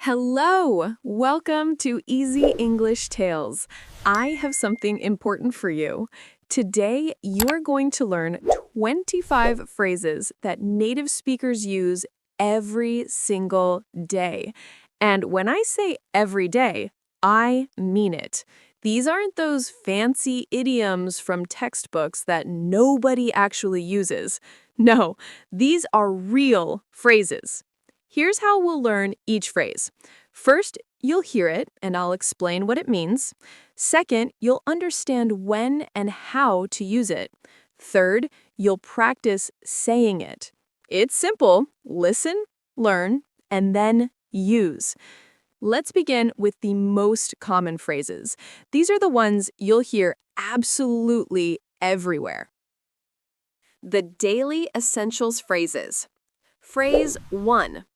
Hello! Welcome to Easy English Tales. I have something important for you. Today, you're going to learn 25 phrases that native speakers use every single day. And when I say every day, I mean it. These aren't those fancy idioms from textbooks that nobody actually uses. No, these are real phrases. Here's how we'll learn each phrase. First, you'll hear it, and I'll explain what it means. Second, you'll understand when and how to use it. Third, you'll practice saying it. It's simple. Listen, learn, and then use. Let's begin with the most common phrases. These are the ones you'll hear absolutely everywhere. The daily essentials phrases. Phrase 1.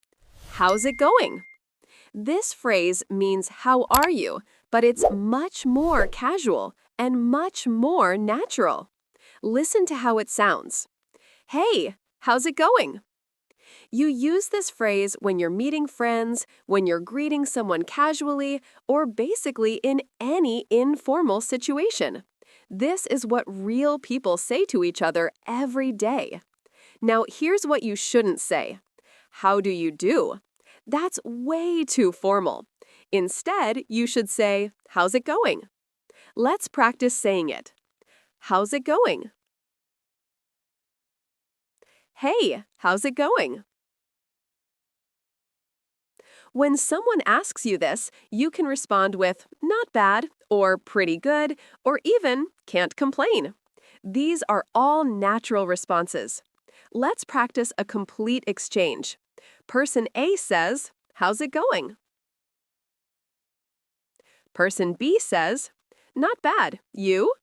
How's it going? This phrase means how are you, but it's much more casual and much more natural. Listen to how it sounds. Hey, how's it going? You use this phrase when you're meeting friends, when you're greeting someone casually, or basically in any informal situation. This is what real people say to each other every day. Now, here's what you shouldn't say. How do you do? That's way too formal. Instead, you should say, how's it going? Let's practice saying it. How's it going? Hey, how's it going? When someone asks you this, you can respond with not bad, or pretty good, or even can't complain. These are all natural responses. Let's practice a complete exchange. Person A says, how's it going? Person B says, not bad. You?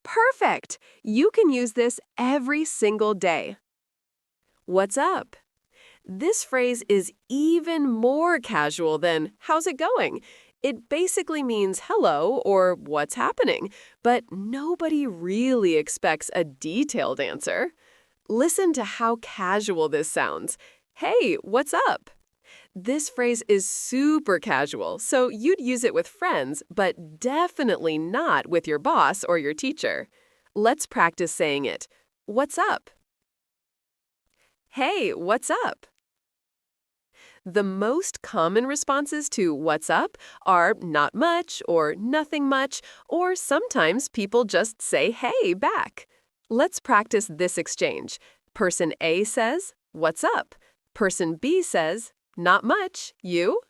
Perfect! You can use this every single day. What's up? This phrase is even more casual than how's it going? It basically means hello or what's happening, but nobody really expects a detailed answer. Listen to how casual this sounds. Hey, what's up? This phrase is super casual, so you'd use it with friends, but definitely not with your boss or your teacher. Let's practice saying it. What's up? Hey, what's up? The most common responses to what's up are not much or nothing much, or sometimes people just say hey back. Let's practice this exchange. Person A says, what's up? Person B says, not much. You?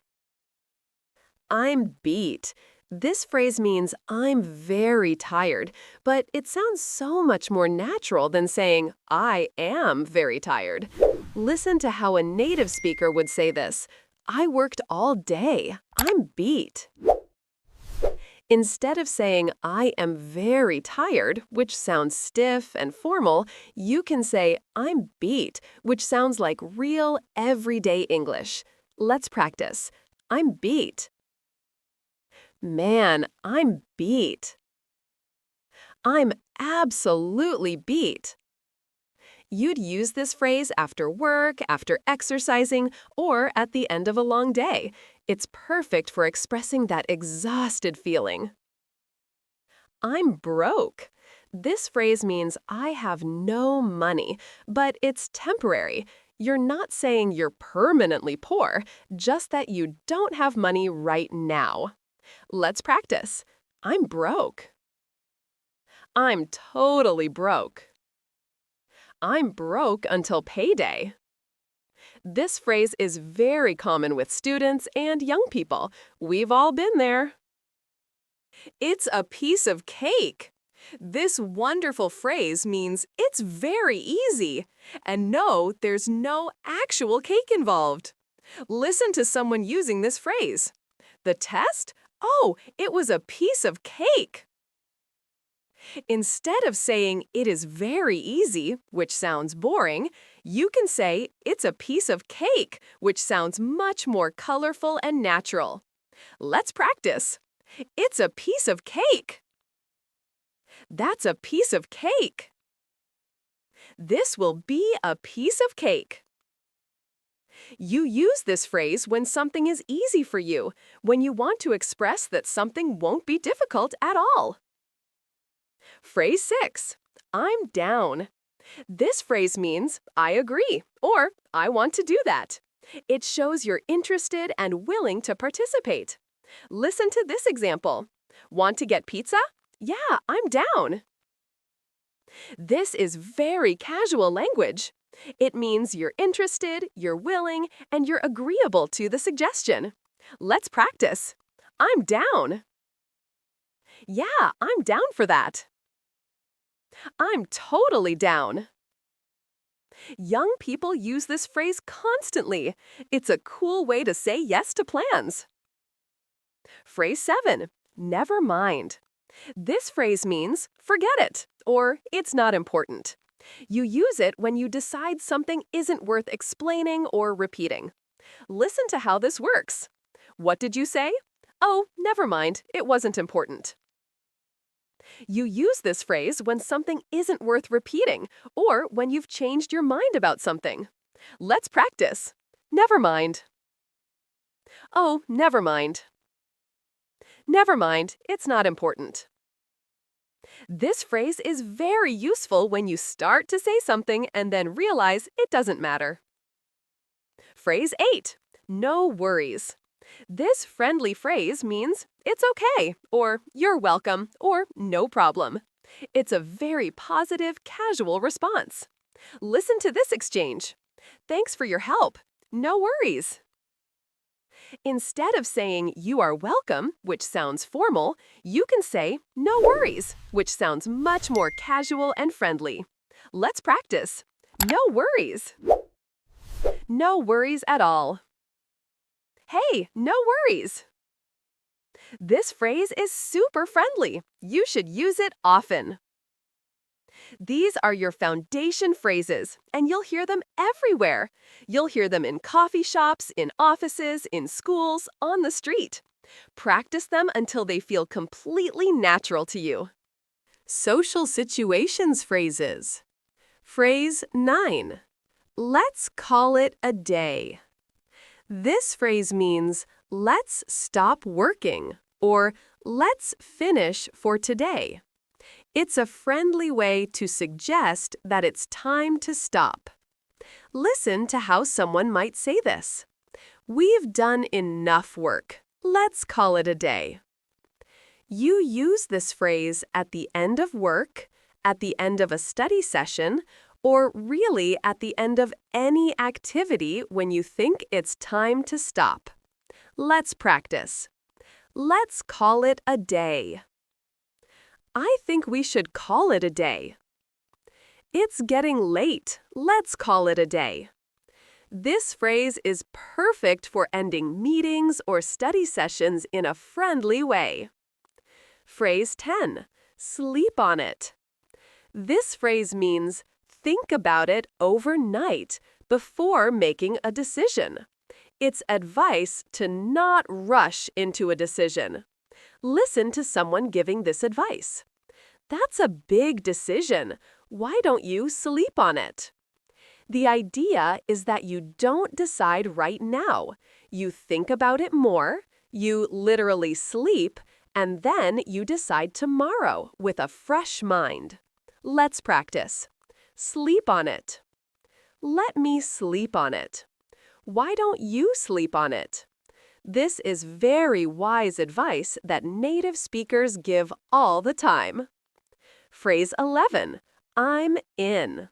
I'm beat. This phrase means I'm very tired, but it sounds so much more natural than saying I am very tired. Listen to how a native speaker would say this. I worked all day. I'm beat. Instead of saying I am very tired, which sounds stiff and formal, you can say I'm beat, which sounds like real everyday English. Let's practice. I'm beat. Man, I'm beat. I'm absolutely beat. You'd use this phrase after work, after exercising, or at the end of a long day. It's perfect for expressing that exhausted feeling. I'm broke. This phrase means I have no money, but it's temporary. You're not saying you're permanently poor, just that you don't have money right now. Let's practice. I'm broke. I'm totally broke. I'm broke until payday. This phrase is very common with students and young people. We've all been there. It's a piece of cake. This wonderful phrase means it's very easy. And no, there's no actual cake involved. Listen to someone using this phrase. The test? Oh, it was a piece of cake. Instead of saying it is very easy, which sounds boring, you can say it's a piece of cake, which sounds much more colorful and natural. Let's practice. It's a piece of cake. That's a piece of cake. This will be a piece of cake. You use this phrase when something is easy for you, when you want to express that something won't be difficult at all. Phrase 6. I'm down. This phrase means I agree or I want to do that. It shows you're interested and willing to participate. Listen to this example. Want to get pizza? Yeah, I'm down. This is very casual language. It means you're interested, you're willing, and you're agreeable to the suggestion. Let's practice. I'm down. Yeah, I'm down for that. I'm totally down. Young people use this phrase constantly. It's a cool way to say yes to plans. Phrase 7. Never mind. This phrase means forget it or it's not important. You use it when you decide something isn't worth explaining or repeating. Listen to how this works. What did you say? Oh, never mind, it wasn't important. You use this phrase when something isn't worth repeating or when you've changed your mind about something. Let's practice. Never mind. Oh, never mind. Never mind, it's not important. This phrase is very useful when you start to say something and then realize it doesn't matter. Phrase 8. No worries. This friendly phrase means it's okay, or you're welcome, or no problem. It's a very positive, casual response. Listen to this exchange. Thanks for your help. No worries. Instead of saying you are welcome, which sounds formal, you can say no worries, which sounds much more casual and friendly. Let's practice. No worries. No worries at all. Hey, no worries. This phrase is super friendly. You should use it often. These are your foundation phrases, and you'll hear them everywhere. You'll hear them in coffee shops, in offices, in schools, on the street. Practice them until they feel completely natural to you. Social situations phrases. Phrase 9. Let's call it a day. This phrase means let's stop working or let's finish for today. It's a friendly way to suggest that it's time to stop. Listen to how someone might say this. We've done enough work. Let's call it a day. You use this phrase at the end of work, at the end of a study session, or really at the end of any activity when you think it's time to stop. Let's practice. Let's call it a day. I think we should call it a day. It's getting late. Let's call it a day. This phrase is perfect for ending meetings or study sessions in a friendly way. Phrase 10. Sleep on it. This phrase means think about it overnight before making a decision. It's advice to not rush into a decision. Listen to someone giving this advice. That's a big decision. Why don't you sleep on it? The idea is that you don't decide right now. You think about it more, you literally sleep, and then you decide tomorrow with a fresh mind. Let's practice. Sleep on it. Let me sleep on it. Why don't you sleep on it? This is very wise advice that native speakers give all the time. Phrase 11. I'm in.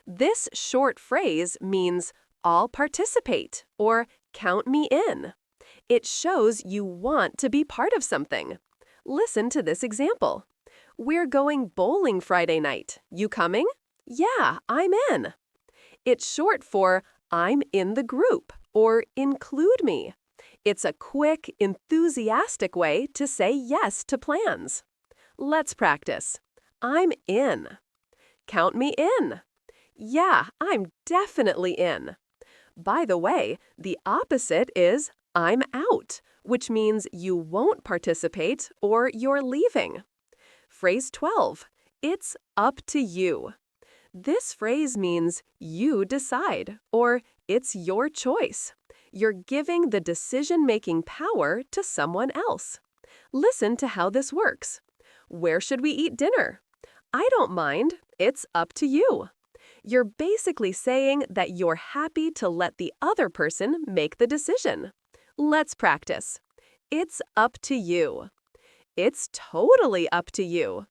This short phrase means I'll participate or count me in. It shows you want to be part of something. Listen to this example. We're going bowling Friday night. You coming? Yeah, I'm in. It's short for I'm in the group or include me. It's a quick, enthusiastic way to say yes to plans. Let's practice. I'm in. Count me in. Yeah, I'm definitely in. By the way, the opposite is I'm out, which means you won't participate or you're leaving. Phrase 12. It's up to you. This phrase means you decide or It's your choice. You're giving the decision-making power to someone else. Listen to how this works. Where should we eat dinner? I don't mind. It's up to you. You're basically saying that you're happy to let the other person make the decision. Let's practice. It's up to you. It's totally up to you.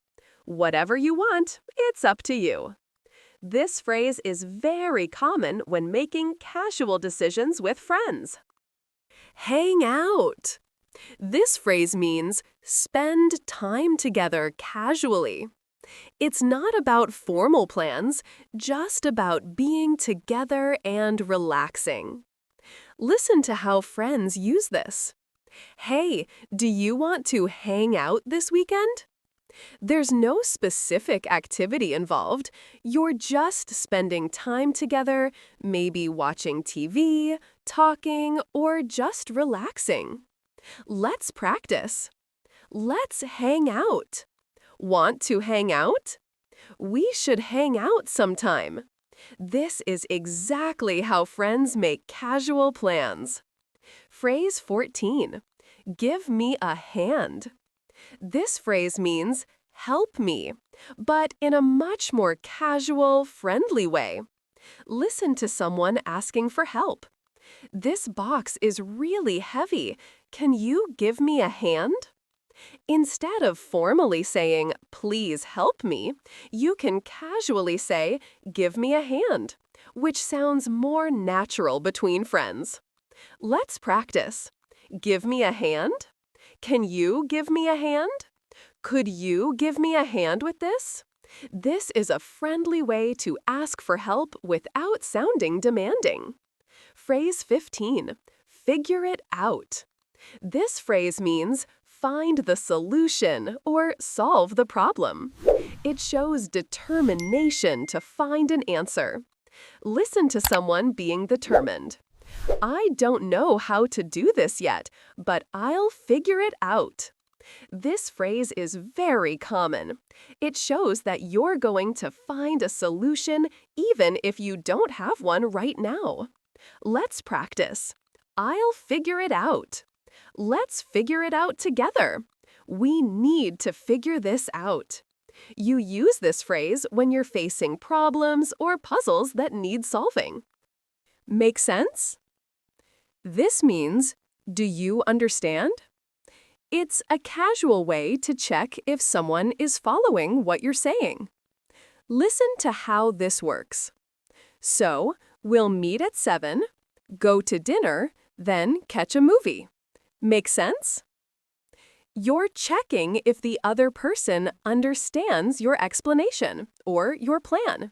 Whatever you want, it's up to you. This phrase is very common when making casual decisions with friends. Hang out. This phrase means spend time together casually. It's not about formal plans, just about being together and relaxing. Listen to how friends use this. Hey, do you want to hang out this weekend? There's no specific activity involved. You're just spending time together, maybe watching TV, talking, or just relaxing. Let's practice. Let's hang out. Want to hang out? We should hang out sometime. This is exactly how friends make casual plans. Phrase 14. Give me a hand. This phrase means help me, but in a much more casual, friendly way. Listen to someone asking for help. This box is really heavy. Can you give me a hand? Instead of formally saying, please help me, you can casually say, give me a hand, which sounds more natural between friends. Let's practice. Give me a hand? Can you give me a hand? Could you give me a hand with this? This is a friendly way to ask for help without sounding demanding. Phrase 15. Figure it out. This phrase means find the solution or solve the problem. It shows determination to find an answer. Listen to someone being determined. I don't know how to do this yet, but I'll figure it out. This phrase is very common. It shows that you're going to find a solution even if you don't have one right now. Let's practice. I'll figure it out. Let's figure it out together. We need to figure this out. You use this phrase when you're facing problems or puzzles that need solving. Make sense? This means, do you understand? It's a casual way to check if someone is following what you're saying. Listen to how this works. So, we'll meet at 7, go to dinner, then catch a movie. Make sense? You're checking if the other person understands your explanation or your plan.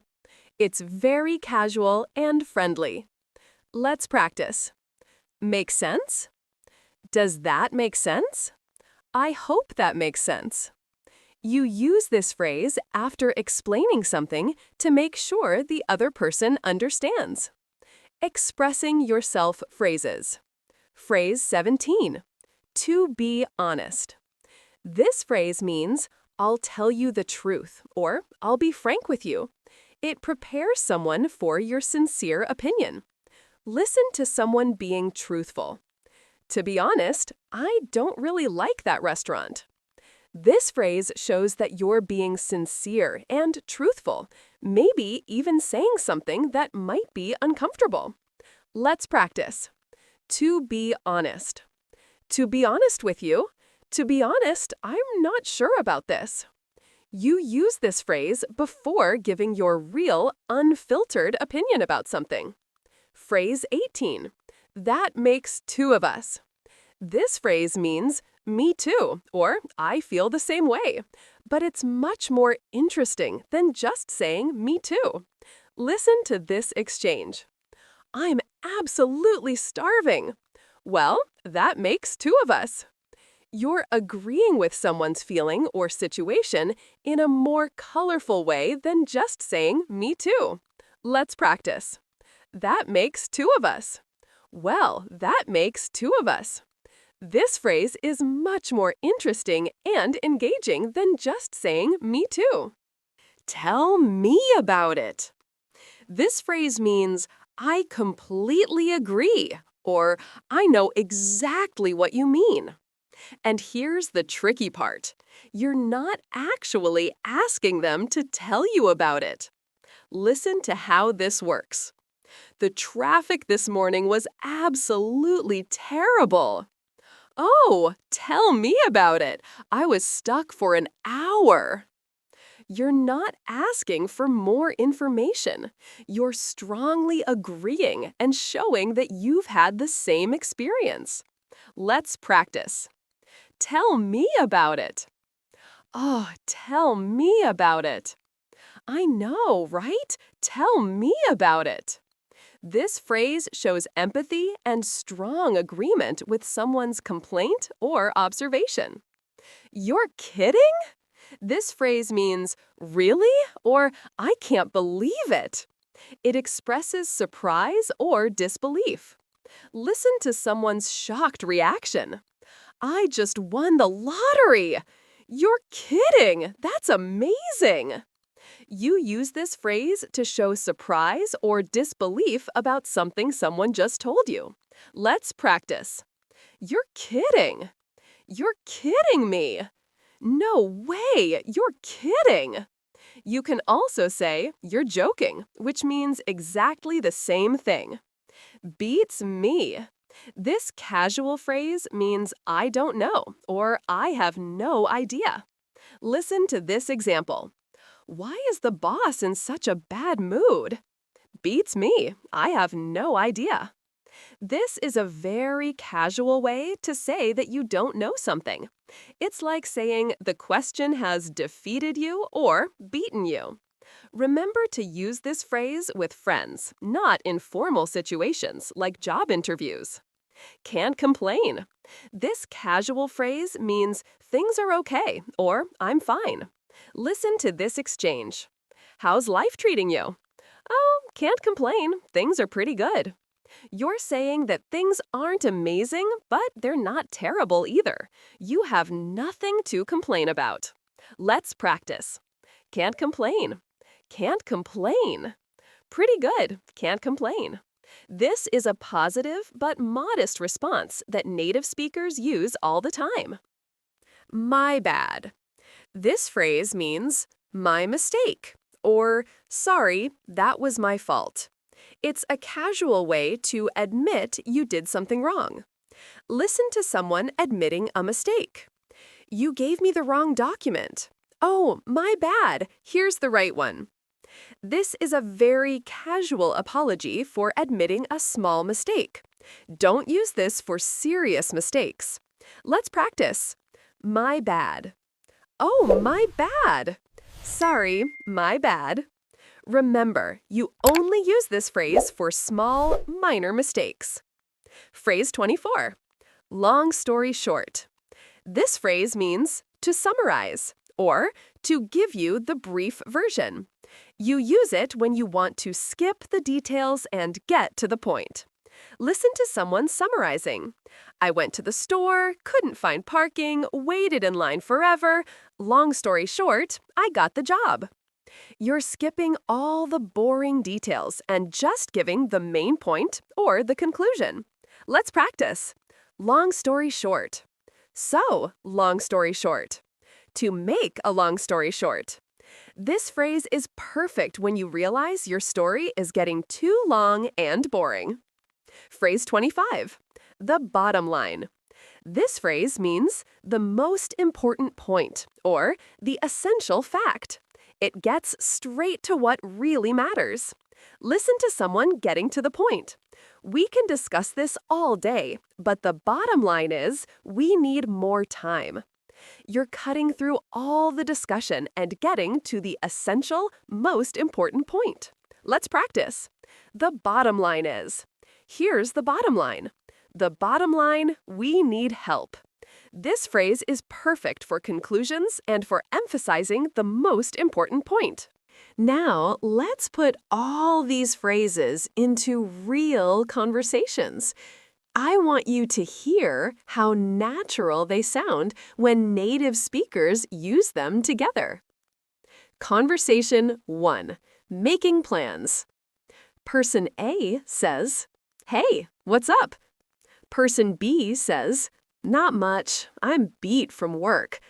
It's very casual and friendly. Let's practice. Make sense? Does that make sense? I hope that makes sense. You use this phrase after explaining something to make sure the other person understands. Expressing yourself phrases. Phrase 17. To be honest. This phrase means, I'll tell you the truth, or I'll be frank with you. It prepares someone for your sincere opinion. Listen to someone being truthful. To be honest, I don't really like that restaurant. This phrase shows that you're being sincere and truthful, maybe even saying something that might be uncomfortable. Let's practice. To be honest. To be honest with you, to be honest, I'm not sure about this. You use this phrase before giving your real, unfiltered opinion about something. Phrase 18. That makes two of us. This phrase means, me too, or I feel the same way. But it's much more interesting than just saying me too. Listen to this exchange. I'm absolutely starving. Well, that makes two of us. You're agreeing with someone's feeling or situation in a more colorful way than just saying me too. Let's practice. That makes two of us. Well, that makes two of us. This phrase is much more interesting and engaging than just saying me too. Tell me about it. This phrase means, I completely agree, or I know exactly what you mean. And here's the tricky part. You're not actually asking them to tell you about it. Listen to how this works. The traffic this morning was absolutely terrible. Oh, tell me about it. I was stuck for an hour. You're not asking for more information. You're strongly agreeing and showing that you've had the same experience. Let's practice. Tell me about it. Oh, tell me about it. I know, right? Tell me about it. This phrase shows empathy and strong agreement with someone's complaint or observation. You're kidding? This phrase means, really? Or, I can't believe it. It expresses surprise or disbelief. Listen to someone's shocked reaction. I just won the lottery! You're kidding! That's amazing! You use this phrase to show surprise or disbelief about something someone just told you. Let's practice. You're kidding! You're kidding me! No way! You're kidding! You can also say, you're joking, which means exactly the same thing. Beats me. This casual phrase means I don't know or I have no idea. Listen to this example. Why is the boss in such a bad mood? Beats me. I have no idea. This is a very casual way to say that you don't know something. It's like saying the question has defeated you or beaten you. Remember to use this phrase with friends, not in formal situations like job interviews. Can't complain. This casual phrase means things are okay or I'm fine. Listen to this exchange. How's life treating you? Oh, can't complain. Things are pretty good. You're saying that things aren't amazing, but they're not terrible either. You have nothing to complain about. Let's practice. Can't complain. Can't complain. Pretty good. Can't complain. This is a positive but modest response that native speakers use all the time. My bad. This phrase means my mistake or sorry, that was my fault. It's a casual way to admit you did something wrong. Listen to someone admitting a mistake. You gave me the wrong document. Oh, my bad. Here's the right one. This is a very casual apology for admitting a small mistake. Don't use this for serious mistakes. Let's practice. My bad. Oh, my bad. Sorry, my bad. Remember, you only use this phrase for small, minor mistakes. Phrase 24. Long story short. This phrase means to summarize or to give you the brief version. You use it when you want to skip the details and get to the point. Listen to someone summarizing. I went to the store, couldn't find parking, waited in line forever. Long story short, I got the job. You're skipping all the boring details and just giving the main point or the conclusion. Let's practice. Long story short. So, long story short. To make a long story short. This phrase is perfect when you realize your story is getting too long and boring. Phrase 25. The bottom line. This phrase means the most important point or the essential fact. It gets straight to what really matters. Listen to someone getting to the point. We can discuss this all day, but the bottom line is we need more time. You're cutting through all the discussion and getting to the essential, most important point. Let's practice. The bottom line is. Here's the bottom line. The bottom line, we need help. This phrase is perfect for conclusions and for emphasizing the most important point. Now, let's put all these phrases into real conversations. I want you to hear how natural they sound when native speakers use them together. Conversation 1. Making plans. Person A says, "Hey, what's up?" Person B says, "Not much. I'm beat from work."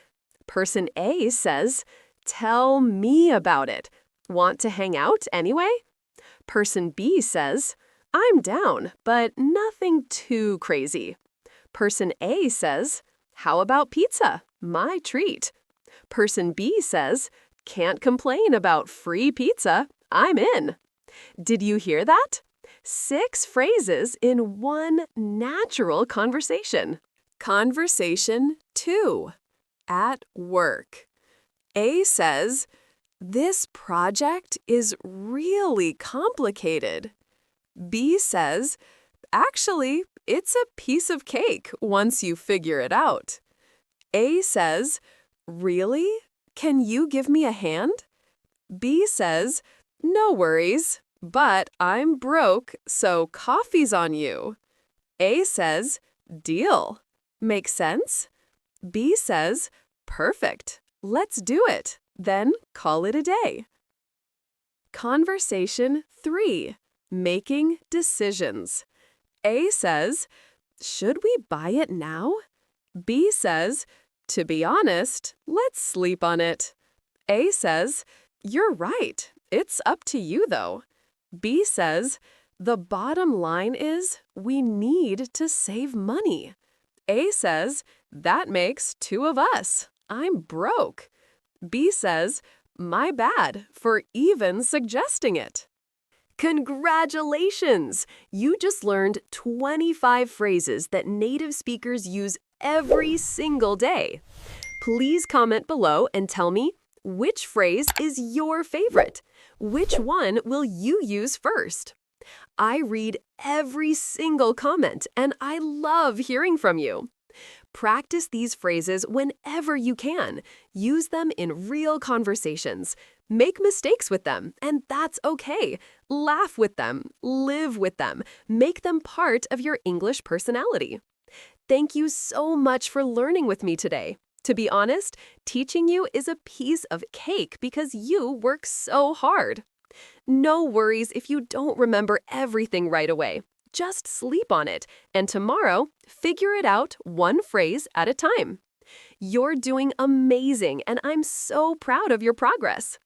Person A says, "Tell me about it. Want to hang out anyway?" Person B says, "I'm down, but nothing too crazy." Person A says, "How about pizza? My treat." Person B says, "Can't complain about free pizza. I'm in." Did you hear that? 6 phrases in one natural conversation. Conversation 2. At work. A says, "This project is really complicated." B says, "Actually, it's a piece of cake once you figure it out." A says, "Really? Can you give me a hand?" B says, "No worries, but I'm broke, so coffee's on you." A says, "Deal. Make sense?" B says, "Perfect. Let's do it. Then call it a day." Conversation 3. Making decisions. A says, "Should we buy it now?" B says, "To be honest, let's sleep on it." A says, "You're right. It's up to you, though." B says, "The bottom line is we need to save money." A says, "That makes 2 of us. I'm broke." B says, "My bad for even suggesting it." Congratulations! You just learned 25 phrases that native speakers use every single day. Please comment below and tell me, which phrase is your favorite? Which one will you use first? I read every single comment, and I love hearing from you. Practice these phrases whenever you can. Use them in real conversations. Make mistakes with them, and that's okay. Laugh with them, live with them, make them part of your English personality. Thank you so much for learning with me today. To be honest, teaching you is a piece of cake because you work so hard. No worries if you don't remember everything right away. Just sleep on it, and tomorrow, figure it out one phrase at a time. You're doing amazing, and I'm so proud of your progress.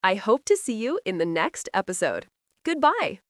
I hope to see you in the next episode. Goodbye.